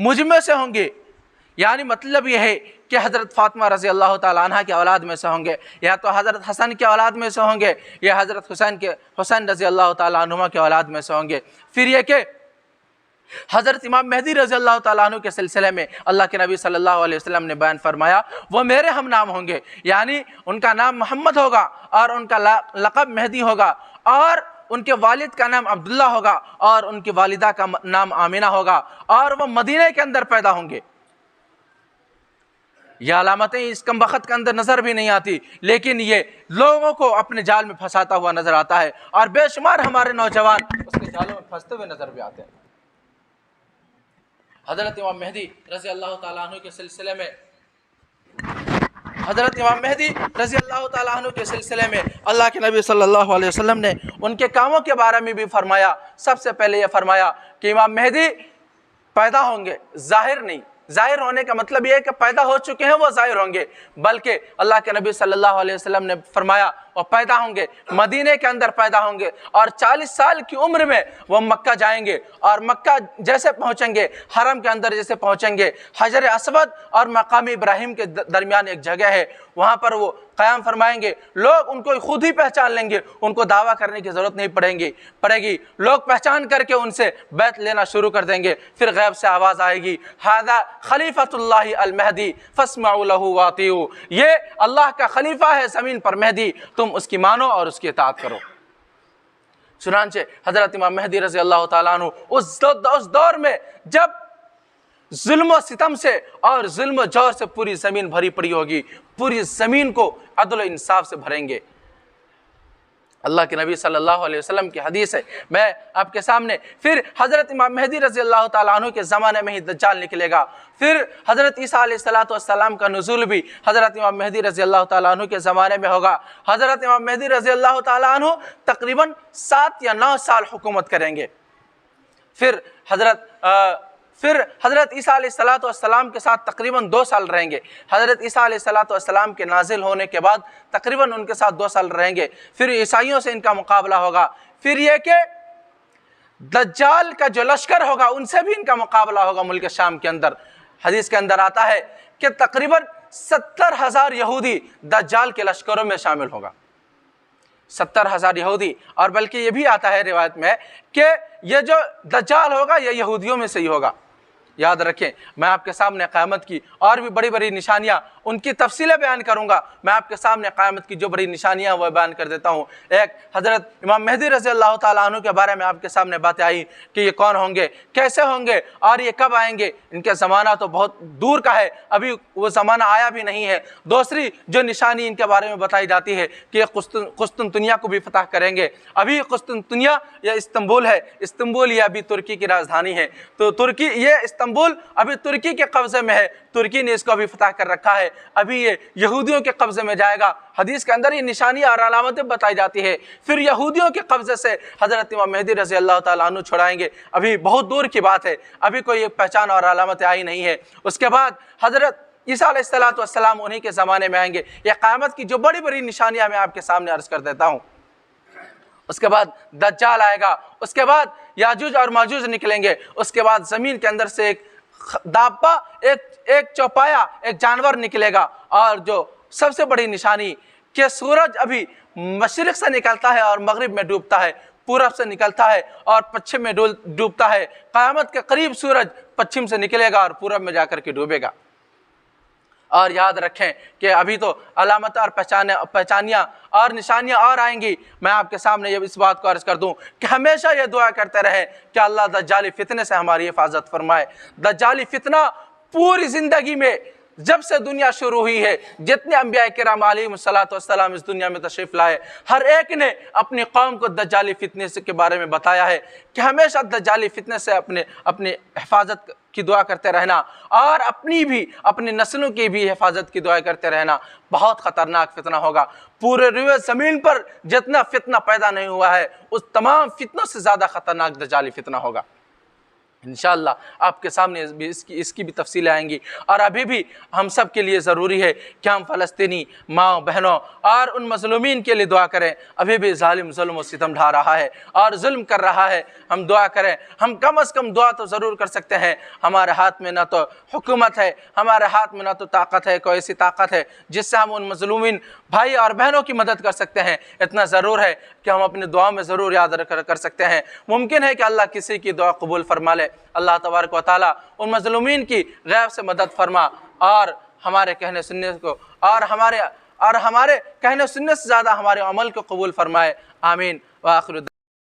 मुझ में से होंगे। यानी मतलब यह है कि हज़रत फ़ातिमा रज़ी अल्लाह ताला अन्हा के औलाद में से होंगे, या तो हज़रत हसन के औलाद में से होंगे, या हज़रत हुसैन रज़ी अल्लाह ताला अन्हुमा के औलाद में से होंगे। फिर यह कि हज़रत इमाम मेहदी रज़ी अल्लाह ताला अन्हु के सिलसिले में अल्लाह के नबी सल्लल्लाहु अलैहि वसल्लम ने बयान फरमाया, वो मेरे हम नाम होंगे, यानी उनका नाम मोहम्मद होगा और उनका लक़ब मेहदी होगा, और उनके वालिद का नाम अब्दुल्ला होगा और उनकी वालिदा का नाम आमिना होगा, और वह मदीने के अंदर पैदा होंगे। यह अलामतें इस कम वक़्त के अंदर नज़र भी नहीं आती, लेकिन ये लोगों को अपने जाल में फंसाता हुआ नज़र आता है, और बेशुमार हमारे नौजवान उसके जालों में फंसते हुए नज़र भी आते हैं। हज़रत इमाम मेहदी रज़ी अल्लाह ताला अन्हु के सिलसिले में अल्लाह के नबी सल्लल्लाहु अलैहि वसल्लम ने उनके कामों के बारे में भी फरमाया। सबसे पहले ये फरमाया कि इमाम मेहदी पैदा होंगे, जाहिर नहीं। जाहिर होने का मतलब यह है कि पैदा हो चुके हैं वो जाहिर होंगे, बल्कि अल्लाह के नबी सल्लल्लाहु अलैहि वसल्लम ने फरमाया वो पैदा होंगे, मदीने के अंदर पैदा होंगे, और 40 साल की उम्र में वो मक्का जाएंगे, और मक्का जैसे पहुँचेंगे, हरम के अंदर जैसे पहुँचेंगे, हजर अस्वद और मकाम इब्राहिम के दरमियान एक जगह है, वहाँ पर वो क़याम फरमाएंगे। लोग उनको खुद ही पहचान लेंगे, उनको दावा करने की ज़रूरत नहीं पड़ेगी। लोग पहचान करके उनसे बैत लेना शुरू कर देंगे। फिर गैब से आवाज़ आएगी, हादा खलीफतुल्लाहि अल महदी फस्मउ लहु वातिउ, ये अल्लाह का खलीफा है ज़मीन पर मेहदी, तुम उसकी मानो और उसकी इताअत करो। चुनांचे हज़रत इमाम मेहदी रज़ी अल्लाह ताला अन्हु उस दौर में जब जुल्म सितम से और जुल्म जौर से पूरी ज़मीन भरी पड़ी होगी, पूरी ज़मीन को अदल इंसाफ से भरेंगे। अल्लाह के नबी सल्लल्लाहु अलैहि वसल्लम की हदीस है, मैं आपके सामने। फिर हज़रत इमाम मेहदी रज़ी अल्लाह ताला अन्हु के ज़माने में ही दज्जाल निकलेगा। फिर हज़रत ईसा अलैहिस्सलाम का नुज़ूल भी हज़रत इमाम मेहदी रज़ी अल्लाह ताला अन्हु के ज़माने में होगा। हज़रत इमाम मेहदी रज़ी अल्लाह ताला अन्हु तकरीबन 7 या 9 साल हुकूमत करेंगे। फिर हज़रत ईसा अलैहिस्सलाम के साथ तकरीबन 2 साल रहेंगे। हज़रत ईसा अलैहिस्सलाम के नाजिल होने के बाद तकरीबन उनके साथ 2 साल रहेंगे। फिर ईसाइयों से इनका मुकाबला होगा। फिर यह कि दज्जाल का जो लश्कर होगा उनसे भी इनका मुकाबला होगा मुल्क शाम के अंदर। हदीस के अंदर आता है कि तकरीबन 70,000 यहूदी दज्जाल के लश्करों में शामिल होगा। 70,000 यहूदी, और बल्कि ये भी आता है रिवायत में कि ये जो दज्जाल होगा ये यहूदियों में से ही होगा। याद रखें, मैं आपके सामने क़यामत की और भी बड़ी बड़ी निशानियाँ, उनकी तफसीलें बयान करूँगा। मैं आपके सामने क़यामत की जो बड़ी निशानियाँ वह बयान कर देता हूँ। एक हज़रत इमाम मेहदी रज़ी अल्लाह ताला अन्हु के बारे में आपके सामने बातें आई कि ये कौन होंगे, कैसे होंगे और ये कब आएंगे। इनका ज़माना तो बहुत दूर का है, अभी वो ज़माना आया भी नहीं है। दूसरी जो निशानी इनके बारे में बताई जाती है कि ये कुस्तुनतुनिया को भी फतह करेंगे। अभी कुस्तुनतुनिया या इस्तंबुल है, इस्तंबुल ये अभी तुर्की की राजधानी है। तो तुर्की ये इस्तंबुल अभी तुर्की के कब्ज़े में है, तुर्की ने इसको अभी फतह कर रखा है। अभी ये यहूदियों के कब्ज़े में जाएगा। हदीस के अंदर ये निशानियाँ और अलामतें बताई जाती है। फिर यहूदियों के कब्ज़े से हज़रत इमाम मेहदी रज़ी अल्लाह ताला अन्हु छुड़ाएंगे। अभी बहुत दूर की बात है, अभी कोई पहचान और अलामतें आई नहीं है। उसके बाद हज़रत ईसा अलैहिस्सलाम उन्हीं के ज़माने में आएंगे। ये क़यामत की जो बड़ी बड़ी निशानियाँ मैं आपके सामने अर्ज़ कर देता हूँ। उसके बाद दज्जाल आएगा, उसके बाद याजूज और माजूज निकलेंगे, उसके बाद ज़मीन के अंदर से एक दाब्बा, एक चौपाया, एक जानवर निकलेगा। और जो सबसे बड़ी निशानी कि सूरज अभी मशरिक़ से निकलता है और मगरिब में डूबता है, पूरब से निकलता है और पश्चिम में डूबता है। क़यामत के करीब सूरज पश्चिम से निकलेगा और पूरब में जाकर के डूबेगा। और याद रखें कि अभी तो अलामत और पहचानियाँ और निशानियाँ और आएंगी। मैं आपके सामने ये इस बात को अर्ज़ कर दूं कि हमेशा ये दुआ करते रहें कि अल्लाह दज्जाली फितने से हमारी हिफाजत फरमाए। दज्जाली फितना पूरी ज़िंदगी में जब से दुनिया शुरू हुई है, जितने अंबिया किराम अलैहिमुस्सलातु वस्सलाम इस दुनिया में तशरीफ़ लाए, हर एक ने अपनी कौम को दज्जाली फितने से के बारे में बताया है कि हमेशा दज्जाली फितने से अपने हिफाजत की दुआ करते रहना और अपनी नस्लों की भी हिफाजत की दुआ करते रहना। बहुत ख़तरनाक फितना होगा। पूरे रुए ज़मीन पर जितना फितना पैदा नहीं हुआ है उस तमाम फितनों से ज़्यादा ख़तरनाक दज्जाली फितना होगा। इंशाअल्लाह आपके सामने भी इसकी भी तफसीलें आएंगी। और अभी भी हम सब के लिए ज़रूरी है कि हम फ़लस्तीनी माँ बहनों और उन मज़लूमीन के लिए दुआ करें। अभी भी ज़ालिम जुल्म व सितम ढा रहा है और जुल्म कर रहा है, हम दुआ करें। हम कम अज़ कम दुआ तो ज़रूर कर सकते हैं। हमारे हाथ में ना तो हुकूमत है, हमारे हाथ में ना तो ताकत है, कोई ऐसी ताकत है जिससे हम उन मज़लूमीन भाई और बहनों की मदद कर सकते हैं। इतना ज़रूर है कि हम अपनी दुआ में ज़रूर याद कर सकते हैं। मुमकिन है कि अल्लाह किसी की दुआ कबूल फरमा ले। अल्लाह तबारक व तआला उन मज़लूमीन की गैब से मदद फरमा और हमारे कहने सुनने को और हमारे कहने सुनने से ज़्यादा हमारे अमल को कबूल फरमाए। आमीन व आखिर।